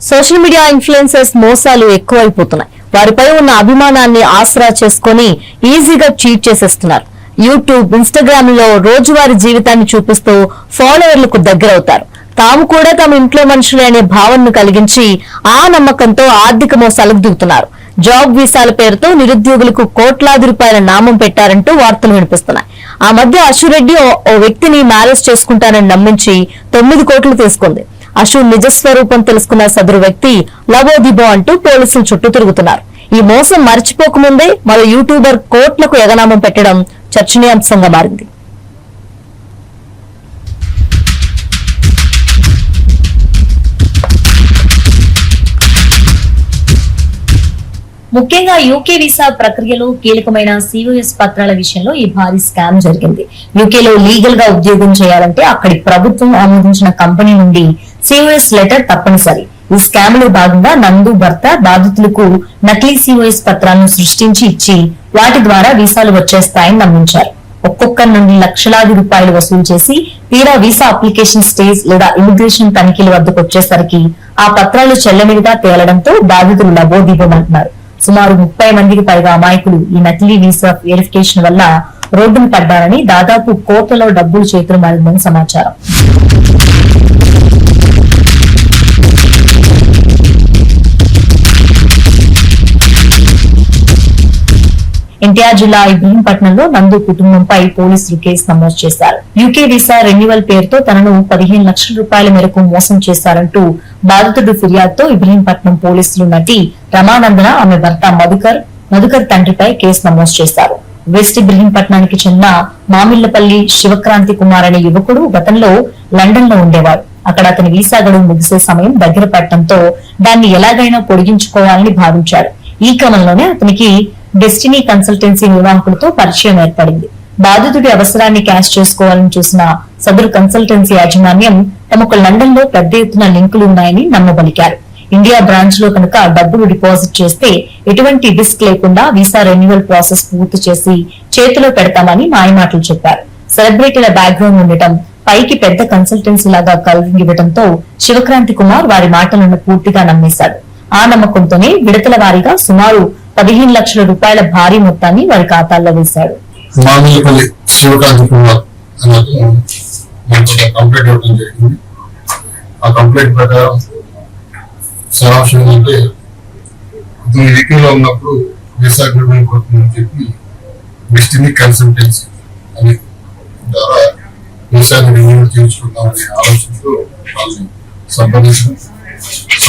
Social media influencers మోసాలు ఎక్కువైపోతున్నాయి. వారిపై ఉన్న అభిమానాన్ని ఆసరా చేసుకుని ఈజీగా చీట్ చేసేస్తున్నారు. యూట్యూబ్, ఇన్స్టాగ్రామ్ లో రోజువారీ జీవితాన్ని చూపిస్తూ ఫాలోవర్లకు దగ్గరవుతారు. తాము కూడా తమ ఇంట్లో మనుషులే అనే భావనను కలిగించి ఆ నమ్మకంతో ఆర్థిక మోసాలకు దిగుతున్నారు. జాబ్ వీసాల పేరుతో నిరుద్యోగులకు కోట్లాది రూపాయల నామం పెట్టారంటూ వార్తలు వినిపిస్తున్నాయి. ఆ మధ్య అశురెడ్డి ఓ వ్యక్తిని మ్యారేజ్ చేసుకుంటానని నమ్మించి 9 కోట్లు తీసుకుంది. అశు నిజస్వరూపం తెలుసుకున్న సదరు వ్యక్తి లవోదిబో అంటూ పోలీసులు చుట్టూ తిరుగుతున్నారు. ఈ మోసం మర్చిపోకముందే మరో యూట్యూబర్ కోట్లకు ఎగనామం పెట్టడం చర్చనీయాంశంగా మారింది. ముఖ్యంగా యూకే వీసా ప్రక్రియలో కీలకమైన సిఓఎస్ పత్రాల విషయంలో ఈ భారీ స్కామ్ జరిగింది. యూకేలో లీగల్ గా ఉద్యోగం చేయాలంటే అక్కడి ప్రభుత్వం ఆమోదించిన కంపెనీ నుండి సిఓఎస్ లెటర్ తప్పనిసరి. ఈ స్కామ్ లో భాగంగా నందు భర్త బాధితులకు నకిలీ సిఓఎస్ పత్రాలను సృష్టించి ఇచ్చి వాటి ద్వారా వీసాలు వచ్చేస్తాయని నమ్మించారు. ఒక్కొక్కరి నుండి లక్షలాది రూపాయలు వసూలు చేసి తీరా వీసా అప్లికేషన్ స్టేజ్ లేదా ఇమిగ్రేషన్ తనిఖీల వద్దకు వచ్చేసరికి ఆ పత్రాలు చెల్లనివిగా తేలడంతో బాధితులు లబోదిబోమంటున్నారు. సుమారు 30 మందికి పైగా అమాయకులు ఈ నకిలీ వీసా వెరిఫికేషన్ వల్ల రోడ్డును పడ్డారని, దాదాపు కోట్లలో డబ్బులు చేతులు మారిందని సమాచారం. ఎన్టీఆర్ జిల్లా ఇబ్రహీంపట్నంలో నందు కుటుంబంపై పోలీసులు కేసు నమోదు చేశారు. యూకే వీసా రెన్యువల్ పేరుతో తనను 15 లక్షల రూపాయల మేరకు మోసం చేశారంటూ బాధితుడు ఫిర్యాదుతో ఇబ్రహీంపట్నం పోలీసులు నటి రమానందన, ఆమె భర్త మధుకర్ తండ్రిపై కేసు నమోదు చేశారు. వెస్ట్ ఇబ్రహీంపట్నానికి చెందిన మామిళ్లపల్లి శివక్రాంతి కుమార్ అనే యువకుడు గతంలో లండన్ లో ఉండేవాడు. అక్కడ అతని వీసా గడువు ముగిసే సమయం దగ్గర పడటంతో దాన్ని ఎలాగైనా పొడిగించుకోవాలని భావించాడు. ఈ క్రమంలోనే అతనికి డెస్టినీ కన్సల్టెన్సీ నిర్వాహకులతో పరిచయం ఏర్పడింది. బాధితుడి అవసరాన్ని క్యాష్ చేసుకోవాలని చూసిన సదరు కన్సల్టెన్సీ యాజమాన్యం తమకు లండన్ లో పెద్ద ఎత్తున లింకులు ఉన్నాయని నమ్మబలికారు. ఇండియా బ్రాంచ్ లో కనుక డబ్బులు డిపాజిట్ చేస్తే ఎటువంటి రిస్క్ లేకుండా వీసా రెన్యువల్ ప్రాసెస్ పూర్తి చేసి చేతిలో పెడతామని మాయమాటలు చెప్పారు. సెలబ్రిటీల బ్యాక్గ్రౌండ్ ఉండటం, పైకి పెద్ద కన్సల్టెన్సీ లాగా కలరింగ్ ఇవ్వడంతో శివక్రాంతి కుమార్ వారి మాటలను పూర్తిగా నమ్మేశాడు. ఆ నమ్మకంతోనే విడతల వారీగా సుమారు 15 లక్షల రూపాయల భారీ మొత్తాన్ని వారి ఖాతాల్లో వేశాడు. ఆ కంప్లైంట్ ప్రకారం సారాంశం ఏంటంటే అతను యూకేలో ఉన్నప్పుడు వీసా అగ్రిమెంట్ కొడుతుందని చెప్పి డెస్టినీ కన్సల్టెన్సీ అని ద్వారా వీసాని రెన్యూవల్ చేయించుకుందామనే ఆలోచనతో వాళ్ళని సంప్రదించారు.